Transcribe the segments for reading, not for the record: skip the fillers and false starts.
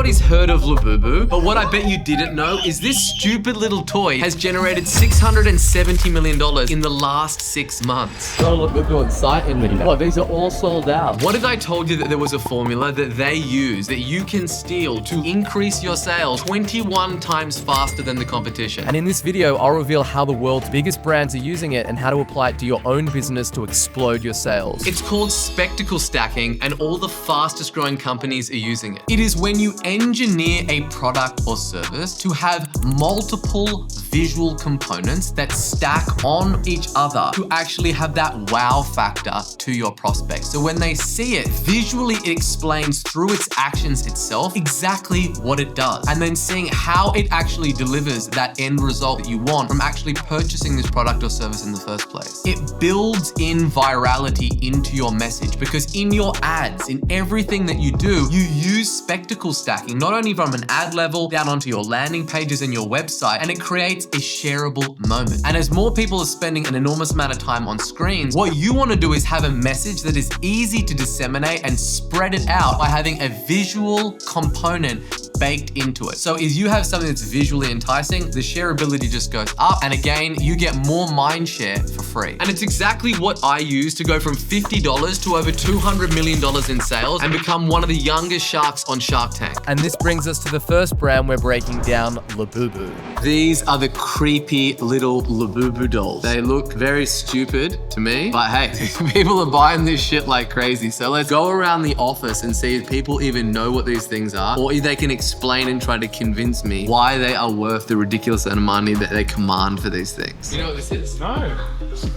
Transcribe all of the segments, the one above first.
Everybody's heard of Labubu, but what I bet you didn't know is this stupid little toy has generated $670 million in the last 6 months. Oh, Labubu exciting me. Oh, these are all sold out. What if I told you that there was a formula that they use that you can steal to increase your sales 21 times faster than the competition? And in this video, I'll reveal how the world's biggest brands are using it and how to apply it to your own business to explode your sales. It's called spectacle stacking, and all the fastest growing companies are using it. It is when you engineer a product or service to have multiple visual components that stack on each other to actually have that wow factor to your prospects. So when they see it, visually it explains through its actions itself exactly what it does. And then seeing how it actually delivers that end result that you want from actually purchasing this product or service in the first place. It builds in virality into your message because in your ads, in everything that you do, you use spectacle stacking, not only from an ad level down onto your landing pages and your website, and it creates a shareable moment. And as more people are spending an enormous amount of time on screens, what you want to do is have a message that is easy to disseminate and spread it out by having a visual component baked into it. So as you have something that's visually enticing, the shareability just goes up. And again, you get more mind share for free. And it's exactly what I use to go from $50 to over $200 million in sales and become one of the youngest sharks on Shark Tank. And this brings us to the first brand we're breaking down, Labubu. These are the creepy little Labubu dolls. They look very stupid to me, but hey, people are buying this shit like crazy. So let's go around the office and see if people even know what these things are, or if they can explain and try to convince me why they are worth the ridiculous amount of money that they command for these things. You know what this is? No.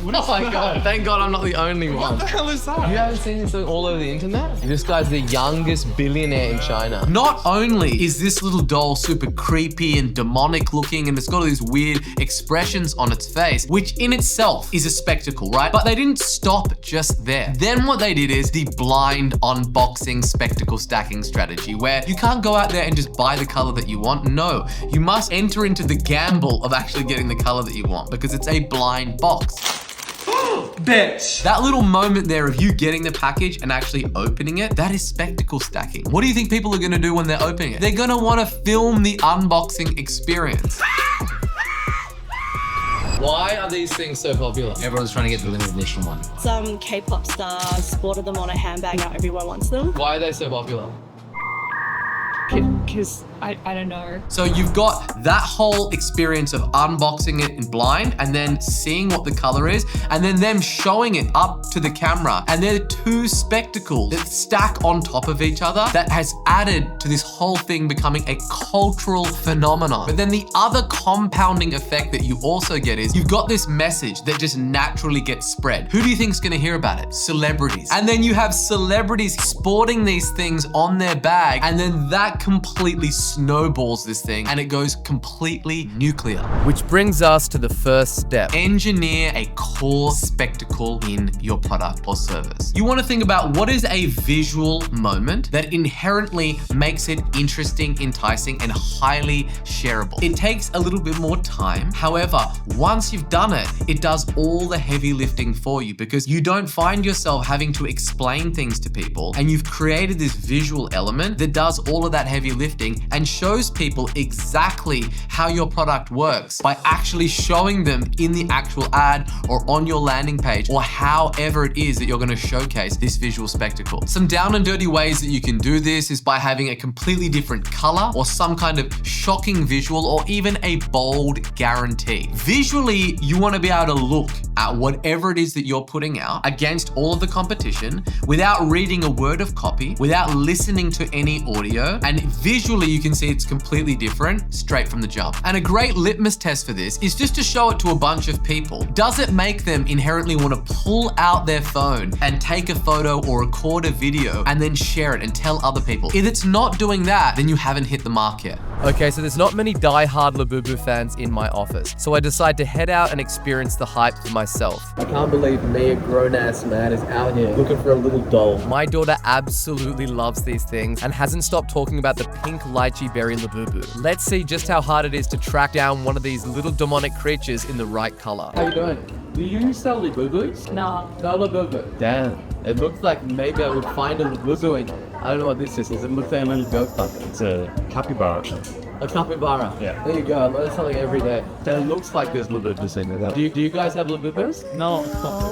What Oh is my that? God, thank God I'm not the only one. What the hell is that? You haven't seen this all over the internet? This guy's the youngest billionaire in China. Not only is this little doll super creepy and demonic looking, and it's got all these weird expressions on its face, which in itself is a spectacle, right? But they didn't stop just there. Then what they did is the blind unboxing spectacle stacking strategy, where you can't go out there and just buy the color that you want. No, you must enter into the gamble of actually getting the color that you want because it's a blind box. Bitch. That little moment there of you getting the package and actually opening it, that is spectacle stacking. What do you think people are gonna do when they're opening it? They're gonna wanna film the unboxing experience. Why are these things so popular? Everyone's trying to get the limited edition one. Some K-pop stars sported them on a handbag. Now everyone wants them. Why are they so popular? Because I don't know. So you've got that whole experience of unboxing it in blind and then seeing what the color is and then them showing it up to the camera. And they're two spectacles that stack on top of each other that has added to this whole thing becoming a cultural phenomenon. But then the other compounding effect that you also get is you've got this message that just naturally gets spread. Who do you think is gonna hear about it? Celebrities. And then you have celebrities sporting these things on their bag, and then that completely snowballs this thing and it goes completely nuclear. Which brings us to the first step. Engineer a core spectacle in your product or service. You want to think about what is a visual moment that inherently makes it interesting, enticing, and highly shareable. It takes a little bit more time. However, once you've done it, it does all the heavy lifting for you because you don't find yourself having to explain things to people, and you've created this visual element that does all of that heavy lifting and shows people exactly how your product works by actually showing them in the actual ad or on your landing page or however it is that you're going to showcase this visual spectacle. Some down and dirty ways that you can do this is by having a completely different color or some kind of shocking visual or even a bold guarantee. Visually, you want to be able to look at whatever it is that you're putting out against all of the competition without reading a word of copy, without listening to any audio, and visually you can see it's completely different straight from the jump. And a great litmus test for this is just to show it to a bunch of people. Does it make them inherently want to pull out their phone and take a photo or record a video and then share it and tell other people? If it's not doing that, then you haven't hit the mark yet. Okay, so there's not many die-hard Labubu fans in my office, so I decide to head out and experience the hype for myself. I can't believe me, a grown-ass man, is out here looking for a little doll. My daughter absolutely loves these things and hasn't stopped talking about the pink lychee berry Labubu. Let's see just how hard it is to track down one of these little demonic creatures in the right color. How you doing? Do you sell Labubus? No. No Labubu. Damn. It looks like maybe I would find a Labubu in it. I don't know what this is. It looks like a little goat puppy. It's a capybara. A capybara. Yeah. There you go. I learn something every day. So it looks like there's Labubus in it. Do you guys have Labubus? No.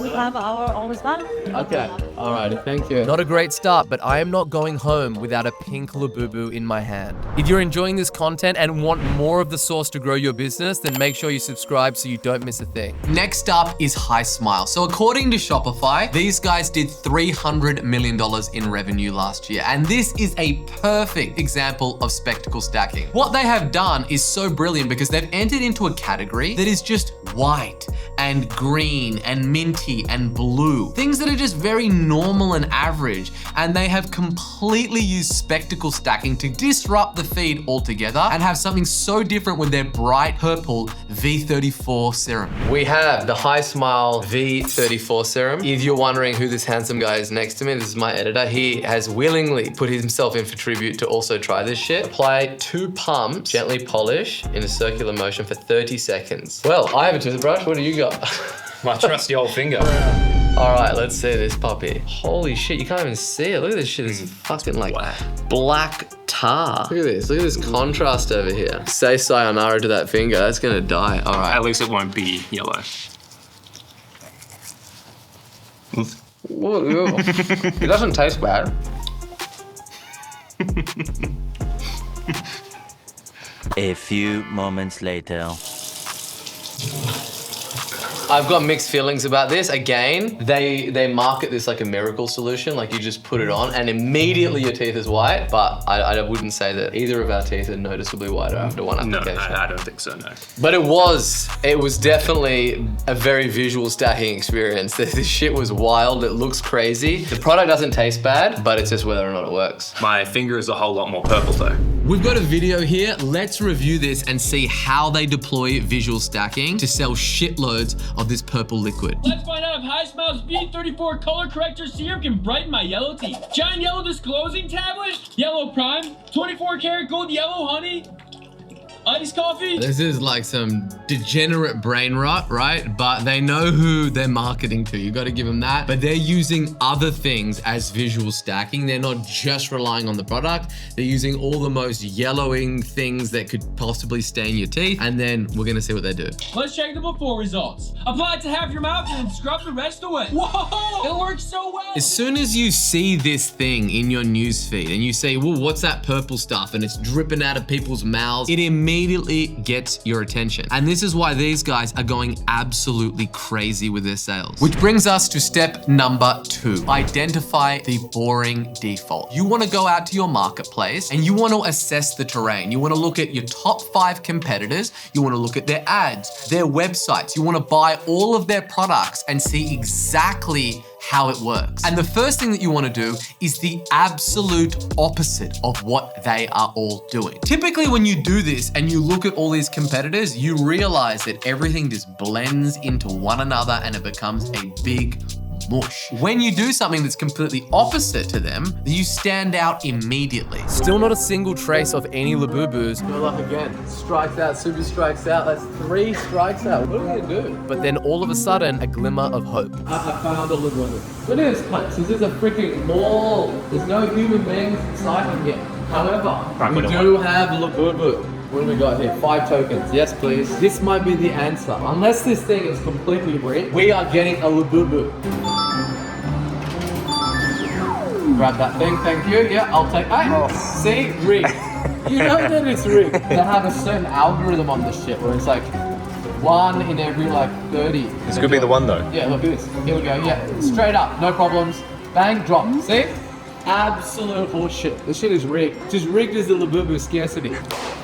We have our own one. Okay. Alrighty. Thank you. Not a great start, but I am not going home without a pink Labubu in my hand. If you're enjoying this content and want more of the sauce to grow your business, then make sure you subscribe so you don't miss a thing. Next up is HiSmile. So according to Shopify, these guys did $300 million in revenue last year. And this is a perfect example of spectacle stacking. What they have done is so brilliant because they've entered into a category that is just white and green and minty and blue. Things that are just very normal and average. And they have completely used spectacle stacking to disrupt the feed altogether and have something so different with their bright purple V34 serum. We have the HiSmile V34 serum. If you're wondering who this handsome guy is next to me, this is my editor. He has willingly put himself in for tribute to also try this shit. Apply 2 pumps, gently polish in a circular motion for 30 seconds. Well, I have a toothbrush. What do you got? My trusty old finger. All right, let's see this puppy. Holy shit, you can't even see it. Look at this shit, it's fucking like black tar. Look at this contrast over here. Say sayonara to that finger, that's gonna die. All right. At least it won't be yellow. Whoa. It doesn't taste bad. A few moments later. I've got mixed feelings about this. Again, they market this like a miracle solution, like you just put it on and immediately your teeth is white, but I wouldn't say that either of our teeth are noticeably whiter after one No, application. I don't think so, no. But it was definitely a very visual stacking experience. This shit was wild, it looks crazy. The product doesn't taste bad, but it's just whether or not it works. My finger is a whole lot more purple though. We've got a video here. Let's review this and see how they deploy visual stacking to sell shitloads of this purple liquid. Let's find out if HiSmile's V34 color corrector serum can brighten my yellow teeth. Giant yellow disclosing tablet, yellow prime, 24 karat gold yellow honey, iced coffee. This is like some degenerate brain rot, right? But they know who they're marketing to. You got to give them that. But they're using other things as visual stacking. They're not just relying on the product. They're using all the most yellowing things that could possibly stain your teeth. And then we're going to see what they do. Let's check the before results. Apply it to half your mouth and then scrub the rest away. Whoa, it works so well. As soon as you see this thing in your newsfeed and you say, well, what's that purple stuff? And it's dripping out of people's mouths, it immediately gets your attention. And this is why these guys are going absolutely crazy with their sales. Which brings us to step number 2. Identify the boring default. You want to go out to your marketplace and you want to assess the terrain. You want to look at your top 5 competitors. You want to look at their ads, their websites. You want to buy all of their products and see exactly how it works. And the first thing that you want to do is the absolute opposite of what they are all doing. Typically, when you do this and you look at all these competitors, you realize that everything just blends into one another and it becomes a big mush. When you do something that's completely opposite to them, you stand out immediately. Still not a single trace of any Labubus, Good luck again. Strikes out, super strikes out. That's 3 strikes out. What are we gonna do? but then all of a sudden, a glimmer of hope. I found a Labubu. Look at this place. This is a freaking mall. There's no human beings inside here. However, we do have Labubu. What do we got here? 5 tokens. Yes, please. This might be the answer. Unless this thing is completely rigged, we are getting a Labubu. Grab that thing, thank you. Yeah, I'll take that. See? Rigged. You know that it's rigged. They have a certain algorithm on this shit where it's like 1 in every like 30. This could be the one though. Yeah, look at this. Here we go. Yeah, straight up, no problems. Bang, drop. See? Absolute bullshit. This shit is rigged. It's as rigged as the Labubu scarcity.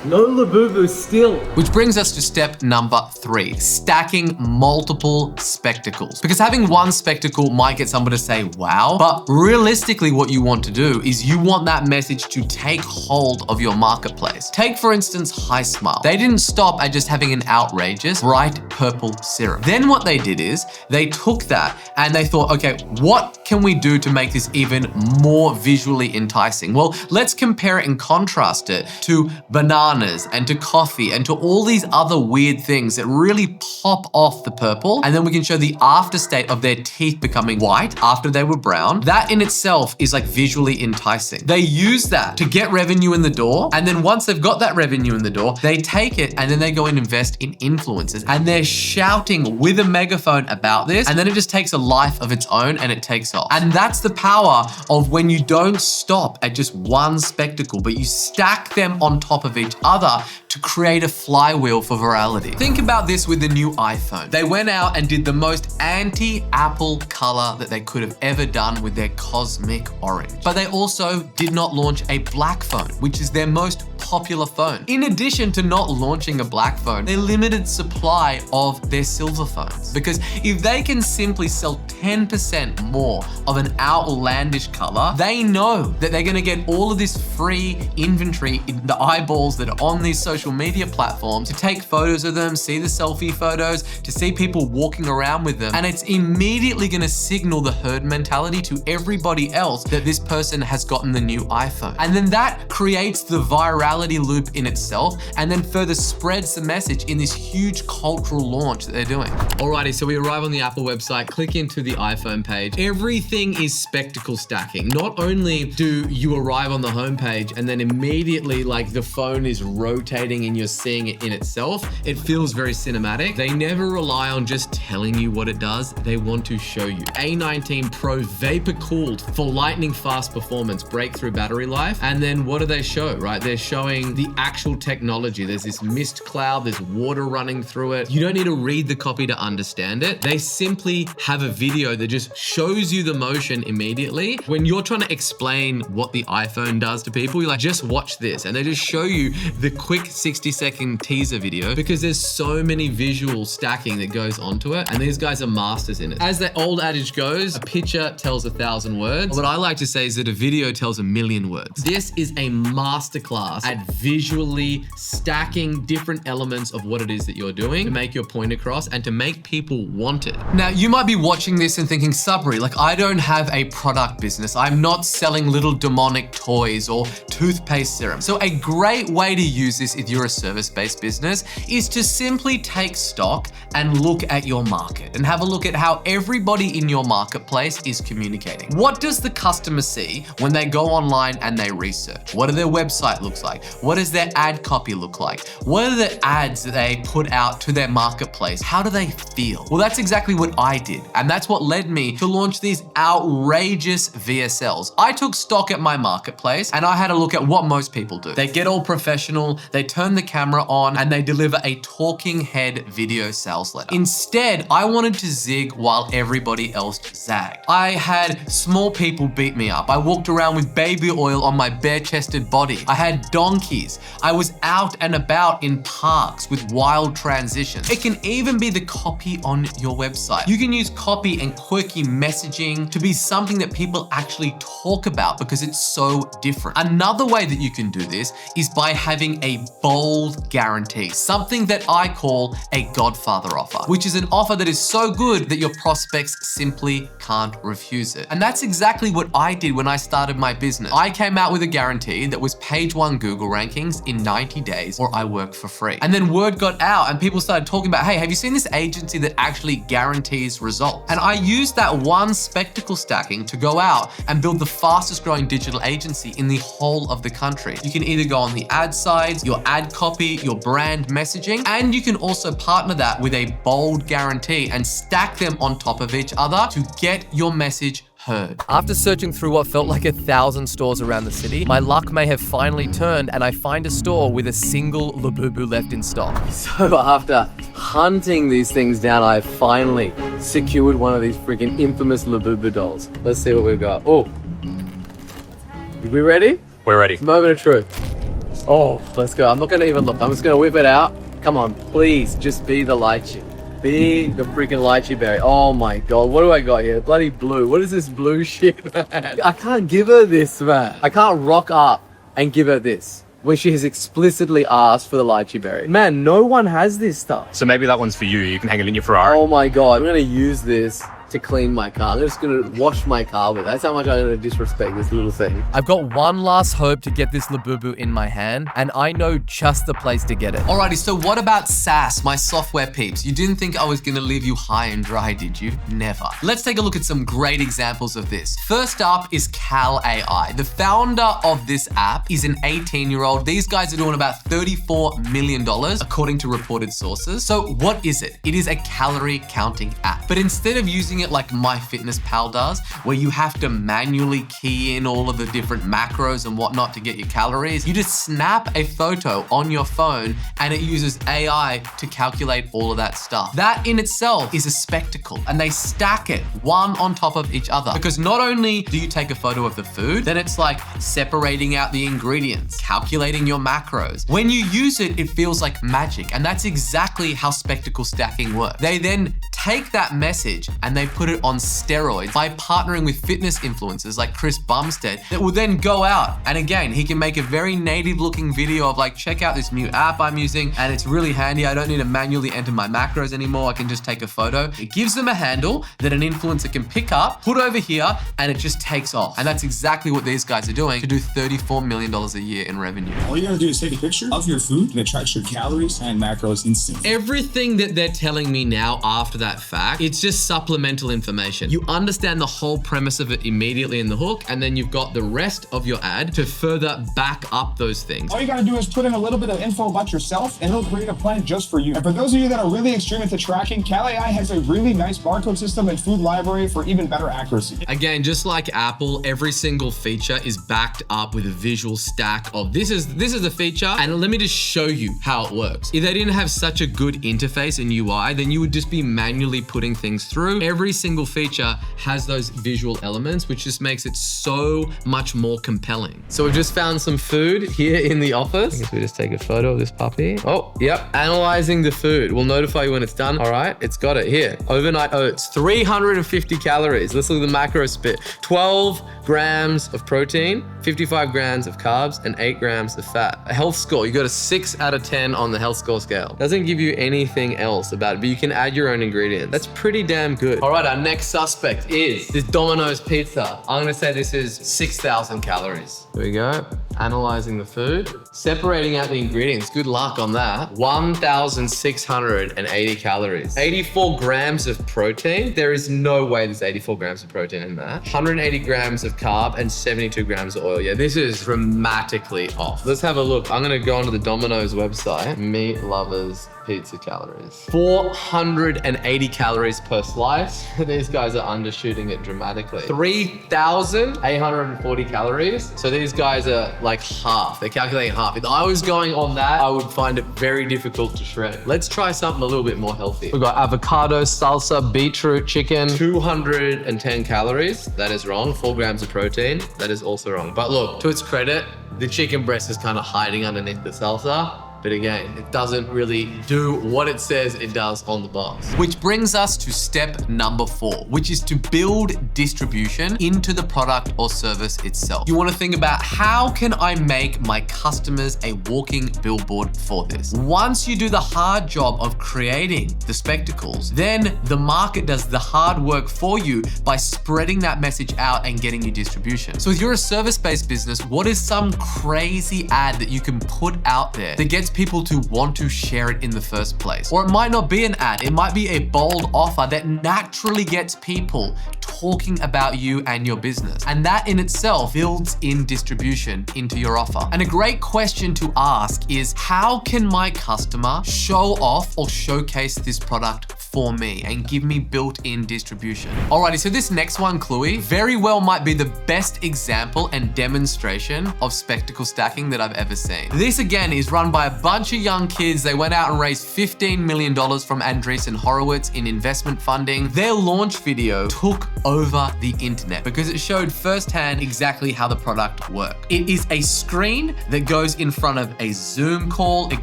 No Labubu still. Which brings us to step number 3, stacking multiple spectacles. Because having one spectacle might get someone to say, wow, but realistically what you want to do is you want that message to take hold of your marketplace. Take for instance, HiSmile. They didn't stop at just having an outrageous bright purple serum. Then what they did is they took that and they thought, okay, what can we do to make this even more visually enticing? Well, let's compare it and contrast it to bananas and to coffee and to all these other weird things that really pop off the purple. And then we can show the after state of their teeth becoming white after they were brown. That in itself is like visually enticing. They use that to get revenue in the door. And then once they've got that revenue in the door, they take it and then they go and invest in influencers. And they're shouting with a megaphone about this. And then it just takes a life of its own and it takes off. And that's the power of when you don't stop at just one spectacle, but you stack them on top of each other to create a flywheel for virality. Think about this with the new iPhone. They went out and did the most anti-Apple color that they could have ever done with their cosmic orange. But they also did not launch a black phone, which is their most popular phone. In addition to not launching a black phone, they limited supply of their silver phones. Because if they can simply sell 10% more of an outlandish color, they know that they're gonna get all of this free inventory in the eyeballs that are on these social media platforms to take photos of them, see the selfie photos, to see people walking around with them. And it's immediately gonna signal the herd mentality to everybody else that this person has gotten the new iPhone. And then that creates the virality loop in itself and then further spreads the message in this huge cultural launch that they're doing. Alrighty, so we arrive on the Apple website, click into the iPhone page. Everything is spectacle stacking. Not only do you arrive on the homepage and then immediately like the phone is rotating and you're seeing it in itself, it feels very cinematic. They never rely on just telling you what it does. They want to show you. A19 Pro vapor cooled for lightning fast performance, breakthrough battery life. And then what do they show, right? They're showing the actual technology. There's this mist cloud, there's water running through it. You don't need to read the copy to understand it. They simply have a video that just shows you the motion immediately. When you're trying to explain what the iPhone does to people, you're like, just watch this. And they just show you the quick 60-second teaser video because there's so many visual stacking that goes onto it. And these guys are masters in it. As the old adage goes, a picture tells 1,000 words. What I like to say is that a video tells 1,000,000 words. This is a masterclass at visually stacking different elements of what it is that you're doing to make your point across and to make people want it. Now, you might be watching this and thinking, Sabri, like I don't have a product business. I'm not selling little demonic toys or toothpaste serum. So a great way to use this if you're a service-based business is to simply take stock and look at your market and have a look at how everybody in your marketplace is communicating. What does the customer see when they go online and they research? What do their website looks like? What does their ad copy look like? What are the ads that they put out to their marketplace? How do they feel? Well, that's exactly what I did. And that's what led me to launch these outrageous VSLs. I took stock at my marketplace and I had a look at what most people do. They get all professional, they turn the camera on, and they deliver a talking head video sales letter. Instead, I wanted to zig while everybody else zagged. I had small people beat me up. I walked around with baby oil on my bare-chested body. I had donkeys. I was out and about in parks with wild transitions. It can even be the copy on your website. You can use copy and quirky messaging to be something that people actually talk about because it's so different. Another way that you can do this is by having a bold guarantee, something that I call a Godfather offer, which is an offer that is so good that your prospects simply can't refuse it. And that's exactly what I did when I started my business. I came out with a guarantee that was page 1 Google rankings in 90 days or I work for free. And then word got out and people started talking about, hey, have you seen this agency that actually guarantees results? And I used that one spectacle stacking to go out and build the fastest growing digital agency in the whole of the country. You can either go on the ad sides, your ad copy, your brand messaging, and you can also partner that with a bold guarantee and stack them on top of each other to get your message heard. After searching through what felt like 1,000 stores around the city, my luck may have finally turned and I find a store with a single Labubu left in stock. So after hunting these things down, I finally secured one of these freaking infamous Labubu dolls. Let's see what we've got. Oh, are we ready? We're ready. Moment of truth. Oh, let's go. I'm not gonna even look. I'm just gonna whip it out. Come on, please, just be the lychee. Be the freaking lychee berry. Oh my god, what do I got here? Bloody blue. What is this blue shit, man? I can't give her this, man. I can't rock up and give her this when she has explicitly asked for the lychee berry. Man, no one has this stuff. So maybe that one's for you. You can hang it in your Ferrari. Oh my god, I'm gonna use this to clean my car. I'm just gonna wash my car with it. That's how much I'm gonna disrespect this little thing. I've got one last hope to get this Labubu in my hand, and I know just the place to get it. Alrighty, so what about SaaS, my software peeps? You didn't think I was gonna leave you high and dry, did you? Never. Let's take a look at some great examples of this. First up is Cal AI. The founder of this app is an 18-year-old. These guys are doing about $34 million, according to reported sources. So what is it? It is a calorie counting app. But instead of using it like MyFitnessPal does, where you have to manually key in all of the different macros and whatnot to get your calories, you just snap a photo on your phone and it uses AI to calculate all of that stuff. That in itself is a spectacle, and they stack it one on top of each other. Because not only do you take a photo of the food, then it's like separating out the ingredients, calculating your macros. When you use it, it feels like magic, and that's exactly how spectacle stacking works. They then take that message and they put it on steroids by partnering with fitness influencers like Chris Bumstead that will then go out, and again, he can make a very native looking video of like, check out this new app I'm using and it's really handy. I don't need to manually enter my macros anymore. I can just take a photo. It gives them a handle that an influencer can pick up, put over here, and it just takes off. And that's exactly what these guys are doing to do $34 million a year in revenue. All you gotta do is take a picture of your food and it tracks your calories and macros instantly. Everything that they're telling me now after that fact, it's just supplemental information. You understand the whole premise of it immediately in the hook, and then you've got the rest of your ad to further back up those things. All you gotta do is put in a little bit of info about yourself and it'll create a plan just for you. And for those of you that are really extreme into tracking, Cal AI has a really nice barcode system and food library for even better accuracy. Again, just like Apple, every single feature is backed up with a visual stack of this is the feature, and let me just show you how it works. If they didn't have such a good interface and UI, then you would just be manually putting things through. Every single feature has those visual elements, which just makes it so much more compelling. So we've just found some food here in the office. I guess we just take a photo of this puppy. Oh, yep. Analyzing the food. We'll notify you when it's done. All right, it's got it here. Overnight oats, 350 calories. Let's look at the macro spit. 12 grams of protein, 55 grams of carbs, and 8 grams of fat. A health score, you got a 6 out of 10 on the health score scale. Doesn't give you anything else about it, but you can add your own ingredients. That's pretty damn good. All right, our next suspect is this Domino's pizza. I'm gonna say this is 6,000 calories. Here we go. Analyzing the food, separating out the ingredients. Good luck on that. 1,680 calories. 84 grams of protein. There is no way there's 84 grams of protein in that. 180 grams of carb and 72 grams of oil. Yeah, this is dramatically off. Let's have a look. I'm gonna go onto the Domino's website. Meat lovers pizza calories. 480 calories per slice. These guys are undershooting it dramatically. 3,840 calories. So these guys are like half. They're calculating half. If I was going on that, I would find it very difficult to shred. Let's try something a little bit more healthy. We've got avocado, salsa, beetroot, chicken, 210 calories. That is wrong. 4 grams of protein. That is also wrong. But look, to its credit, the chicken breast is kind of hiding underneath the salsa. But again, it doesn't really do what it says it does on the box. Which brings us to step number 4, which is to build distribution into the product or service itself. You want to think about, how can I make my customers a walking billboard for this? Once you do the hard job of creating the spectacles, then the market does the hard work for you by spreading that message out and getting you distribution. So if you're a service-based business, what is some crazy ad that you can put out there that gets people to want to share it in the first place? Or it might not be an ad, it might be a bold offer that naturally gets people talking about you and your business. And that in itself builds in distribution into your offer. And a great question to ask is, how can my customer show off or showcase this product for me and give me built-in distribution? Alrighty, so this next one, Cluey, very well might be the best example and demonstration of spectacle stacking that I've ever seen. This again is run by a bunch of young kids. They went out and raised $15 million from Andreessen Horowitz in investment funding. Their launch video took over the internet because it showed firsthand exactly how the product worked. It is a screen that goes in front of a Zoom call. It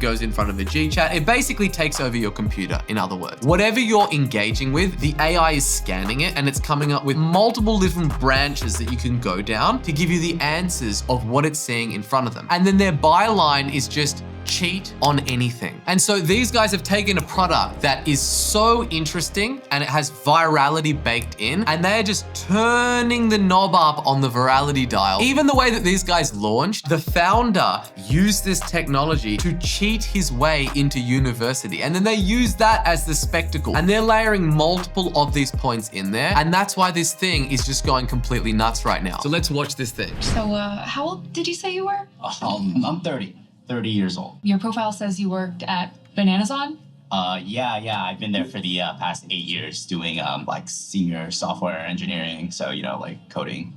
goes in front of a G-Chat. It basically takes over your computer, in other words. Whatever you're engaging with, the AI is scanning it and it's coming up with multiple different branches that you can go down to give you the answers of what it's seeing in front of them. And then their byline is just cheat on anything. And so these guys have taken a product that is so interesting and it has virality baked in, and they're just turning the knob up on the virality dial. Even the way that these guys launched, the founder used this technology to cheat his way into university. And then they use that as the spectacle. And they're layering multiple of these points in there. And that's why this thing is just going completely nuts right now. So let's watch this thing. So, how old did you say you were? I'm 30 years old. Your profile says you worked at Bananazon? Yeah, I've been there for the past 8 years doing like senior software engineering. So, like coding.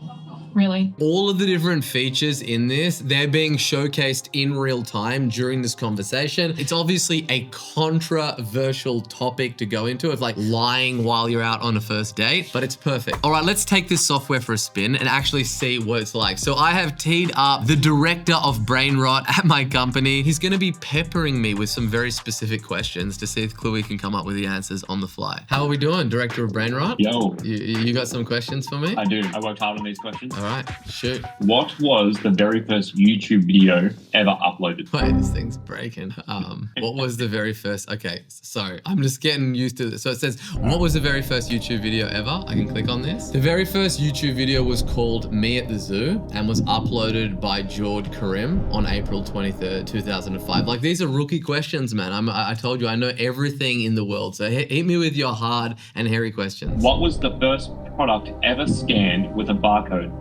Really? All of the different features in this, they're being showcased in real time during this conversation. It's obviously a controversial topic to go into of like lying while you're out on a first date, but it's perfect. All right, let's take this software for a spin and actually see what it's like. So I have teed up the director of brain rot at my company. He's gonna be peppering me with some very specific questions to see if Chloe can come up with the answers on the fly. How are we doing, director of brain rot? Yo. You got some questions for me? I do. I worked hard on these questions. All right, shoot. What was the very first YouTube video ever uploaded? Wait, this thing's breaking. What was the very first? Okay, sorry, I'm just getting used to this. So it says, what was the very first YouTube video ever? I can click on this. The very first YouTube video was called Me at the Zoo and was uploaded by Jord Karim on April 23rd, 2005. Like, these are rookie questions, man. I told you, I know everything in the world. So hit me with your hard and hairy questions. What was the first product ever scanned with a barcode?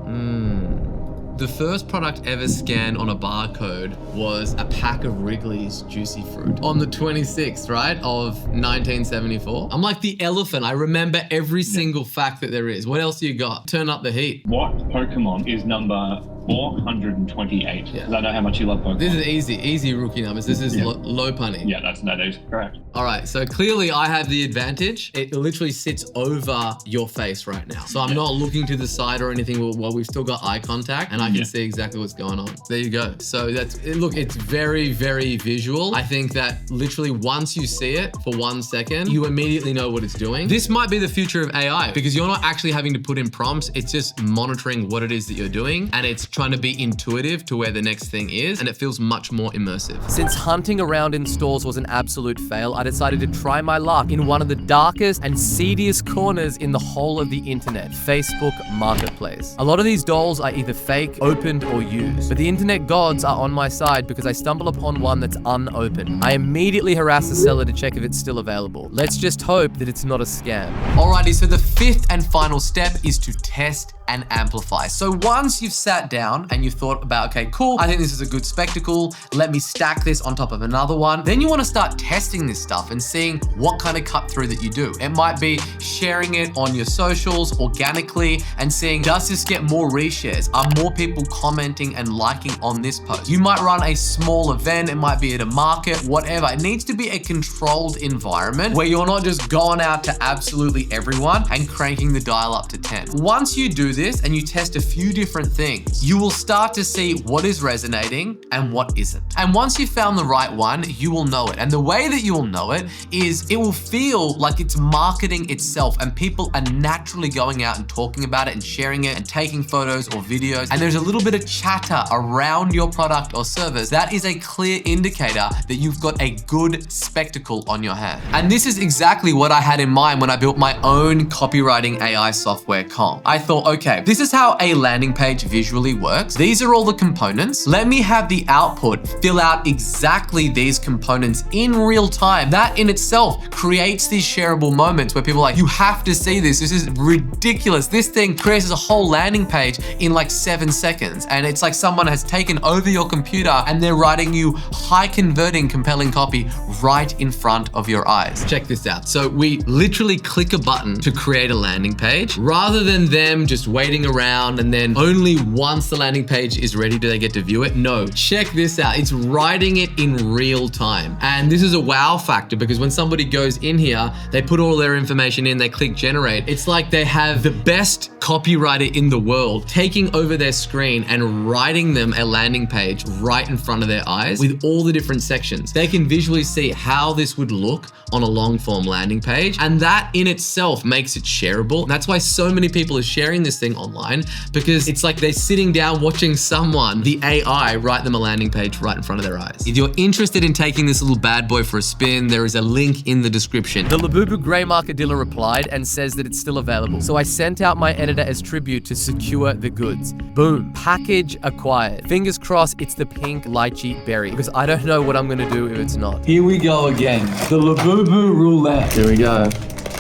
The first product ever scanned on a barcode was a pack of Wrigley's Juicy Fruit on the 26th, right, of 1974. I'm like the elephant. I remember every single fact that there is. What else you got? Turn up the heat. What Pokemon is number 428? Yeah. Because I know how much you love Pokemon. This is easy rookie numbers. This is low punny. Yeah, that is correct. All right, so clearly I have the advantage. It literally sits over your face right now. So I'm not looking to the side or anything while we've still got eye contact and I can see exactly what's going on. There you go. So look, it's very, very visual. I think that literally once you see it for 1 second, you immediately know what it's doing. This might be the future of AI because you're not actually having to put in prompts. It's just monitoring what it is that you're doing and it's trying to be intuitive to where the next thing is and it feels much more immersive. Since hunting around in stores was an absolute fail, I decided to try my luck in one of the darkest and seediest corners in the whole of the internet, Facebook Marketplace. A lot of these dolls are either fake, opened, or used, but the internet gods are on my side because I stumbled upon one that's unopened. I immediately harassed the seller to check if it's still available. Let's just hope that it's not a scam. Alrighty, so the fifth and final step is to test and amplify. So once you've sat down and you've thought about, okay, cool, I think this is a good spectacle, let me stack this on top of another one, then you want to start testing this stuff and seeing what kind of cut through that you do. It might be sharing it on your socials organically and seeing, does this get more reshares? Are more people commenting and liking on this post? You might run a small event, it might be at a market, whatever. It needs to be a controlled environment where you're not just going out to absolutely everyone and cranking the dial up to 10. Once you do this and you test a few different things, you will start to see what is resonating and what isn't. And once you've found the right one, you will know it. And the way that you will know it is it will feel like it's marketing itself and people are naturally going out and talking about it and sharing it and taking photos or videos. And there's a little bit of chatter around your product or service. That is a clear indicator that you've got a good spectacle on your hand. And this is exactly what I had in mind when I built my own copywriting AI software, Calm. I thought, okay, this is how a landing page visually works. These are all the components. Let me have the output fill out exactly these components in real time. That in itself creates these shareable moments where people are like, you have to see this. This is ridiculous. This thing creates a whole landing page in like 7 seconds. And it's like someone has taken over your computer and they're writing you high converting, compelling copy right in front of your eyes. Check this out. So we literally click a button to create a landing page rather than them just waiting around and then only once the landing page is ready do they get to view it. No, check this out. It's writing it in real time. And this is a wow factor because when somebody goes in here, they put all their information in, they click generate. It's like they have the best copywriter in the world taking over their screen and writing them a landing page right in front of their eyes with all the different sections. They can visually see how this would look on a long form landing page. And that in itself makes it shareable. And that's why so many people are sharing this thing online because it's like they're sitting down down watching someone, the AI, write them a landing page right in front of their eyes. If you're interested in taking this little bad boy for a spin, there is a link in the description. The Labubu Grey Market dealer replied and says that it's still available. So I sent out my editor as tribute to secure the goods. Boom, package acquired. Fingers crossed it's the pink lychee berry, because I don't know what I'm gonna do if it's not. Here we go again. The Labubu roulette. Here we go.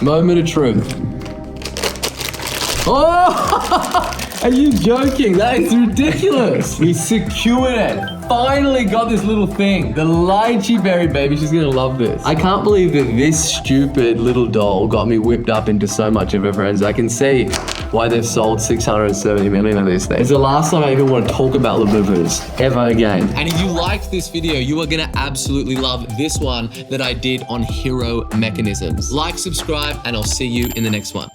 Moment of truth. Oh! Are you joking? That is ridiculous. We secured it. Finally got this little thing. The lychee berry, baby. She's gonna love this. I can't believe that this stupid little doll got me whipped up into so much of it, friends. I can see why they've sold 670 million of these things. It's the last time I even want to talk about Labubus ever again. And if you liked this video, you are gonna absolutely love this one that I did on hero mechanisms. Like, subscribe, and I'll see you in the next one.